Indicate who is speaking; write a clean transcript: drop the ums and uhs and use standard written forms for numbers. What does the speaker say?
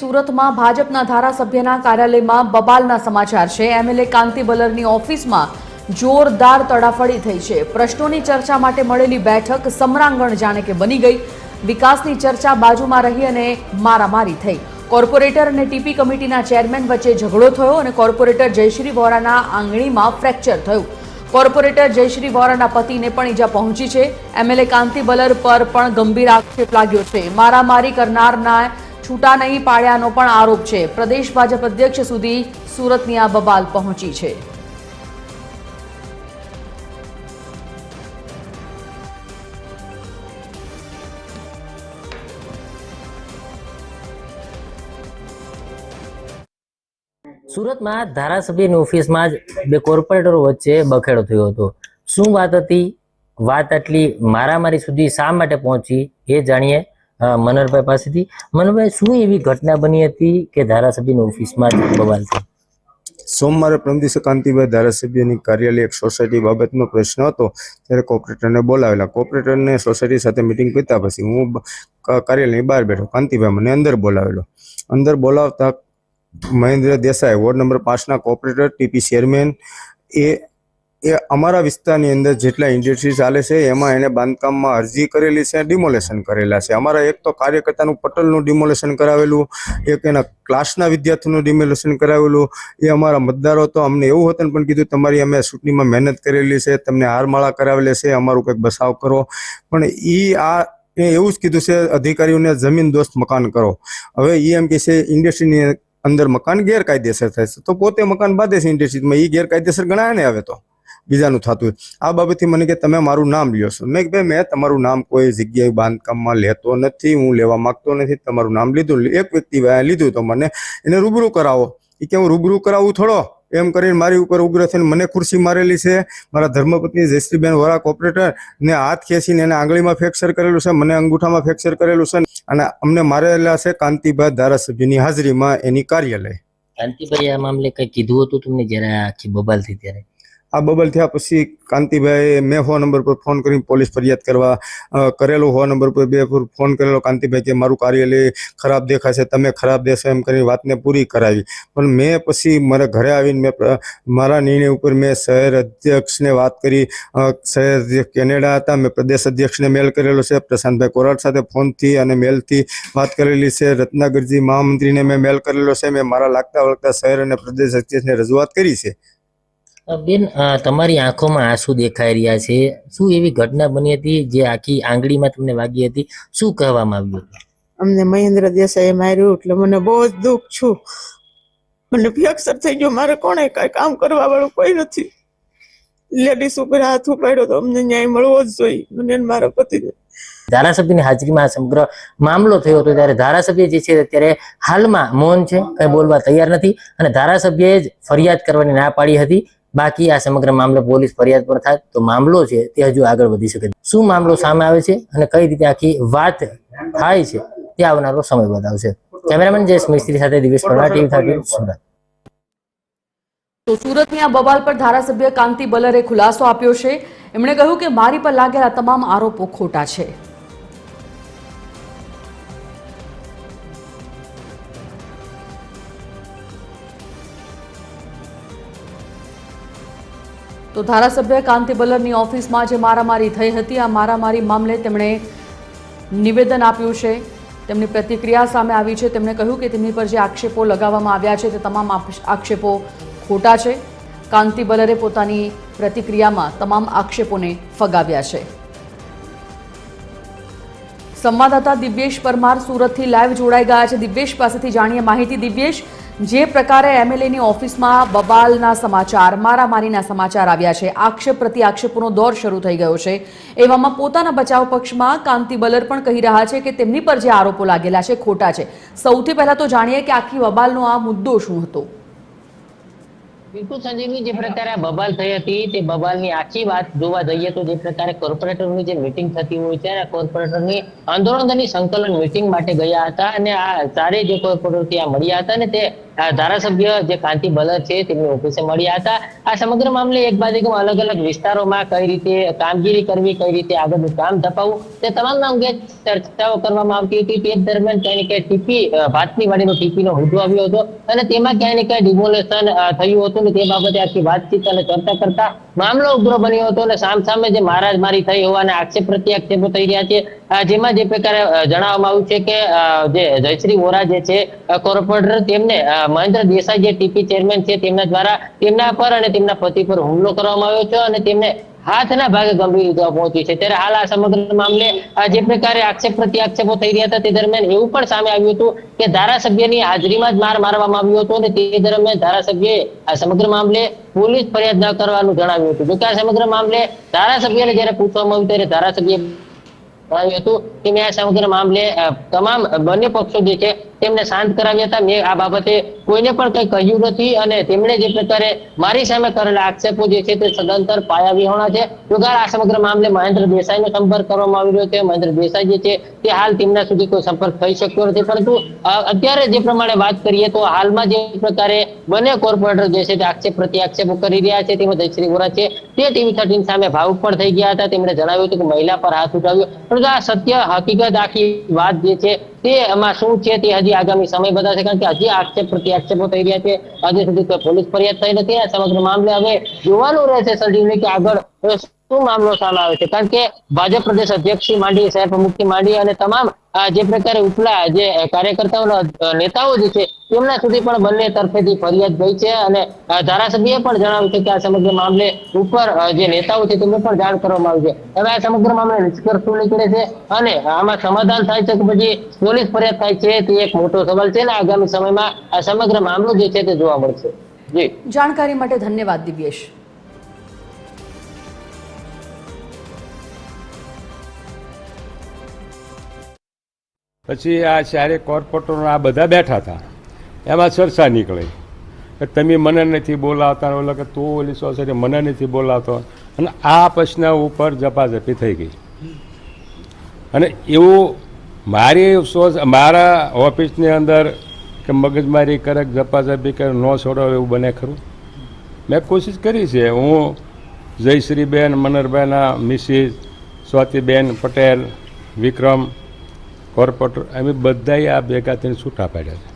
Speaker 1: સુરતમાં ભાજપના ધારાસભ્યના કાર્યાલયમાં બબાલના સમાચાર છે। એમએલએ કાંતિ બલરની ઓફિસમાં જોરદાર તડાફડી થઈ છે। પ્રશ્નોની ચર્ચા માટે મળેલી બેઠક સમરાંગણ જાણે કે બની ગઈ। વિકાસની ચર્ચા બાજુમાં રહી અને મારામારી થઈ। કોર્પોરેટર અને ટીપી કમિટીના ચેરમેન વચ્ચે ઝઘડો થયો અને કોર્પોરેટર જયશ્રી વોરાના આંગળીમાં ફ્રેક્ચર થયું। કોર્પોરેટર જયશ્રી વોરાના પતિને પણ ઈજા પહોંચી છે। એમએલએ કાંતિ બલર પર પણ ગંભીર આક્ષેપ લાગ્યો છે। મારામારી કરનારના छूटा नहीं पाड्यानो पण आरोप छे। प्रदेश भाजप अध्यक्ष सुधी सूरतनी आ बबाल पहोंची छे।
Speaker 2: सूरत में धारासभ्य ऑफिस में बे कोर्पोरेटरो वच्चे बखेड़ो थयो हतो। शुं वात हती? वात आटली मारामारी सुधी शा माटे पहोंची ए जाणीए मनोहरभाई पासेथी। मनोहरभाई, शुं एवी घटना बनी हती के धारासभ्य ऑफिस में बवाल थयो?
Speaker 3: सोमवारे परम दिवसे कांतिभाई धारासभ्यनी कार्यालय एक सोसायटी बाबतनो प्रश्न हतो त्यारे कोर्पोरेटरने बोलावेला। कोर्पोरेटरने सोसायटी साथे मीटिंग पत्या पछी हूँ कार्यालयनी बहार बैठो। कांतिभाई मने अंदर बोलावेलो। अंदर बोलावता महेंद्र देसाई वोर्ड नंबर 5 ना कोर्पोरेटर टीपी चेरमेन ए अमारा विस्तारनी अंदर जेटला इंडस्ट्री चाले छे एमां एने बांधकाममां अरजी करेली छे, डिमोलेशन करेला छे। अमारा एक तो कार्यकर्तानुं पटलनुं डिमोलेशन करावेलुं, एक एना क्लासना विद्यार्थीनुं डिमोलेशन करावेलुं। ए अमारा मतदारो तो अमने एवुं हतुं पण कीधुं तमारी अमे चूंटणीमां मेहनत करेली छे, तमने हारमाळा करावेली छे, अमारुं कंईक बचाव करो। पण एवुं ज कीधुं छे अधिकारीओने जमीन दोस्त मकान करो। हवे ए एम कहे छे इंडस्ट्रीनी अंदर मकान गैरकायदेसर थाय छे तो पोते मकान बांधे छे इंडस्ट्रीमां, ई गैरकायदेसर गणाय ने हवे तो बीजानुं थतुं। आ बाबतथी मने के तमे मारुं नाम ल्यो छो। मैं भाई मैं तमारुं नाम कोई जग्याए बांधकाममां लेतो नथी, हूँ लेवा मागतो नथी। तमारुं नाम लीधुं, एक व्यक्ति लीधुं तो मने एने रूबरू करावो। ई के हूँ रूबरू करावुं थोड़ो एम करीने मारी उपर उग्र थईने मने खुरशी मारेली छे। मारा धर्मपत्नी जयश्रीबेन वोरा कोर्पोरेटर ने हाथ खेंचीने एने आंगळीमां फ्रेक्चर करेलुं छे, मने अंगूठामां फ्रेक्चर करेलुं छे अने अमने मारेला छे कांतिभाई धारासभ्यनी हाजरीमां एनी कार्यालय।
Speaker 2: कांतिभाई आ मामले कई कीधुं हतुं तमने ज्यारे आखी बबाल थी त्यारे?
Speaker 3: आ बबल थया पछी कांतिभाई मैं 100 नंबर पर फोन करीने पोलीस फरियाद करवा करेलो। 100 नंबर पर 2 फोन करेलो। कांतिभाई के मारू कार्यालय खराब देखाय छे, तमे खराब देशो एम करीने वातने पूरी करावी। पण मैं पछी मारा घरे आवीने मैं मारा निर्णय उपर मैं शहर अध्यक्ष ने बात करी। शहर अध्यक्ष कैनेडा हता, मैं प्रदेश अध्यक्ष ने मेल करेलो छे। प्रशांतभाई कोराट साथे फोन थी अने मेल थी बात करेली छे। रत्नागरजी महामंत्री ने मैं मेल करेलो छे। मैं मारा लागता वळगता शहर अने प्रदेश अध्यक्ष ने रजूआत करी छे।
Speaker 2: बेन, तमारी आंखोमां आंसू देखाई रह्या छे। शुं एवी घटना बनी हती जे आखी आंगळीमां तमने वागी हती? शुं कहेवामां आव्युं हतुं?
Speaker 4: अमने महेंद्र देसाई मार्यो એટલે મને બહુ જ દુઃખ છું। મને ફ્રેક્ચર થઈ ગયો, મારે કોણે કાંઈ કામ કરવા વાળું કોઈ નથી। લેડીઝ ઉપર હાથ ઉપાડ્યો તો અમને ન્યાય મળવો જ જોઈએ મને અને મારા પતિને।
Speaker 2: धारासभ्यनी हाजरीमां समग्र मामलो थयो तो त्यारे धारासभ्य जे छे त्यारे हालमां मौन छे, कंई बोलवा तैयार नथी अने धारासभ्यए ज फरियाद करवानी ना पाडी हती। बाकी आ समग्र मामले पोलीस फरियाद पर थाय तो मामलो छे ते हजू आगळ वधी शके। शुं मामलो सामे आवे छे अने कई रीते आखी वात थाय छे ते आवनारो समय बतावशे। कैमरामेन जयेश मिस्त्री साथे दिवेश परमार, टीवी 13 सूरत।
Speaker 1: तो सूरतनी आ बवाल पर धारासभ्य कांति बलरे खुलासो आप्यो छे। एमणे कह्युं के मारी पर लागेला तमाम आरोपो खोटा छे। तो धारासभ्य कांति बलરની ઓફિસમાં જે મારામારી થઈ હતી આ મારામારી મામલે તેમણે નિવેદન આપ્યું છે। તેમની પ્રતિક્રિયા સામે આવી છે। તેમણે કહ્યું કે તેમની પર જે આક્ષેપો લગાવવામાં આવ્યા છે તે તમામ આક્ષેપો ખોટા છે। કાંતિ બલરે પોતાની પ્રતિક્રિયામાં તમામ આક્ષેપોને ફગાવ્યા છે। સંવાદદાતા દિવ્યેશ પરમાર સુરતથી લાઈવ જોડાઈ ગયા છે। દિવ્યેશ પાસેથી જાણીએ માહિતી। દિવ્યેશ, જે પ્રકારે એમએલએની ઓફિસમાં બબાલના સમાચાર, મારામારીના સમાચાર આવ્યા છે, આક્ષેપ પ્રતિ આક્ષેપોનો દોર શરૂ થઈ ગયો છે, એવામાં પોતાના બચાવ પક્ષમાં કાંતિ બલર પણ કહી રહ્યા છે કે તેમની પર જે આરોપો લાગેલા છે ખોટા છે। સૌથી પહેલા તો જાણીએ કે આખી બબાલનો આ મુદ્દો શું હતો।
Speaker 2: બિલકુલ સંજયની જે પ્રકારે આ બબાલ થઈ હતી તે બબાલની આખી વાત જોવા જઈએ તો જે પ્રકારે કોર્પોરેટરની જે મીટિંગ થતી હોય છે અને કોર્પોરેટરની આંદોલનની સંકલન મીટિંગ માટે ગયા હતા અને આ ચારે જે કોર્પોરેટર ત્યાં મળ્યા હતા ને તે ધારાસભ્ય જે કાંતિ બલર છે તેમની ઓફિસે મળ્યા હતા. આ સમગ્ર મામલે એક બાજુ અલગ અલગ વિસ્તારોમાં કઈ રીતે કામગીરી કરવી, કઈ રીતે આગળનું કામ ધપાવવું તે તમામ અંગે ચર્ચાઓ કરવામાં આવતી હતી. તે દરમિયાન ક્યાંય ને ક્યાંય ટીપી ભાતની વાડીનો ટીપીનો મુદ્દો આવ્યો હતો અને તેમાં ક્યાંય ને ક્યાંય ડિમોલેશન થયું હતું. તે બાબતે આખી વાતચીત અને ચર્ચા કરતા મામલો ઉગ્ર બન્યો હતો અને સામે જે મારામારી થઈ હોવાના આક્ષેપ પ્રત્યાક્ષેપો થઈ રહ્યા છે. જેમાં જે પ્રકારે જણાવવામાં આવ્યું છે કે જે જયશ્રી વોરા જે છે કોર્પોરેટર તેમને મહેન્દ્ર દેસાઈ જે ટીપી ચેરમેન છે તેમના દ્વારા તેમના પર અને તેમના પતિ પર હુમલો કરવામાં આવ્યો છે અને તેમને હાથના ભાગે ગંભીર ઇજાઓ પહોંચી છે. ત્યારે હાલ આ સમગ્ર મામલે જે પ્રકારે આક્ષેપ પ્રત્યાક્ષેપો થઈ રહ્યા હતા તે દરમિયાન એવું પણ સામે આવ્યું હતું કે ધારાસભ્યની હાજરીમાં જ માર મારવામાં આવ્યો હતો અને તે દરમિયાન ધારાસભ્યએ આ સમગ્ર મામલે પોલીસ ફરિયાદ ન કરવાનું જણાવ્યું હતું. જોકે આ સમગ્ર મામલે ધારાસભ્યને જ્યારે પૂછવામાં આવ્યું ત્યારે ધારાસભ્ય જણાવ્યું હતું કે મેં આ સમગ્ર મામલે તમામ બંને પક્ષો જે છે તેમને શાંત કરાવ્યા હતા. મેં આ બાબતે કોઈને પણ કંઈ કહ્યું નથી અને તેમણે જે પ્રકારે મારી સામે કરેલા આક્ષેપો જે છે તે સદંતર પાયાવિહોણા છે. જોકે આ સમગ્ર મામલે મહેન્દ્ર દેસાઈનો સંપર્ક કરવામાં આવી રહ્યો છે. મહેન્દ્ર દેસાઈ જે છે તે હાલ તેમના સુધી કોઈ સંપર્ક થઈ શક્યો નથી, પરંતુ અત્યારે જે પ્રમાણે વાત કરીએ તો હાલમાં જે પ્રકારે બંને કોર્પોરેટર જે છે તે આક્ષેપ પ્રત્યાક્ષેપો કરી રહ્યા છે તેમાં જયશ્રી વોરા છે તે TV13 સામે ભાવુક પણ થઈ ગયા હતા. તેમણે જણાવ્યું હતું કે મહિલા પર હાથ ઉઠાવ્યો, પરંતુ આ સત્ય હકીકત આખી વાત જે છે તે એમાં શું છે તે હજી આગામી સમય બતાવશે, કારણ કે હજી આક્ષેપ પ્રત્યાક્ષેપો થઈ રહ્યા છે. હજી સુધી કોઈ પોલીસ ફરિયાદ થઈ નથી. આ સમગ્ર મામલે હવે જોવાનું રહેશે સંજીવની કે આગળ શું મામલો સામે આવે છે, કારણ કે ભાજપ પ્રદેશ અધ્યક્ષથી માંડી, શહેર પ્રમુખથી માંડી અને તમામ જે પ્રકારે ઉપલા જે કાર્યકર્તાઓના નેતાઓ જે છે તેમના સુધી પણ બંને તરફેથી ફરિયાદ ગઈ છે અને ધારાસભ્યએ પણ જણાવ્યું છે કે આ સમગ્ર મામલે ઉપર જે નેતાઓ છે તેમને પણ જાણ કરવામાં આવી છે. હવે આ સમગ્ર મામલે નિષ્કર્ષ શું નીકળે છે અને આમાં સમાધાન થાય છે કે પછી પોલીસ ફરિયાદ થાય છે તે એક મોટો સવાલ છે અને આગામી સમયમાં આ સમગ્ર મામલો જે છે તે જોવા મળશે. જી,
Speaker 1: જાણકારી માટે ધન્યવાદ દિવ્યેશ.
Speaker 5: પછી આ ચારે કોર્પોરેટરો આ બધા બેઠા હતા, એમાં ચર્ચા નીકળી કે તમે મને નથી બોલાવતા, ઓલો કે તું ઓલી સોસાયટી મને નથી બોલાવતો, અને આ પ્રશ્ન ઉપર ઝપાઝપી થઈ ગઈ. અને એવું મારા ઓફિસની અંદર કે મગજમારી કરે, ઝપાઝપી કરે, ન છોડો એવું બને ખરું? મેં કોશિશ કરી છે. હું જયશ્રીબેન, મનરભાઈના મિસિસ સ્વાતિબેન પટેલ, વિક્રમ કોર્પોરેટર, અમે બધાએ આ ભેગા થઈને છૂટા પાડ્યા છે.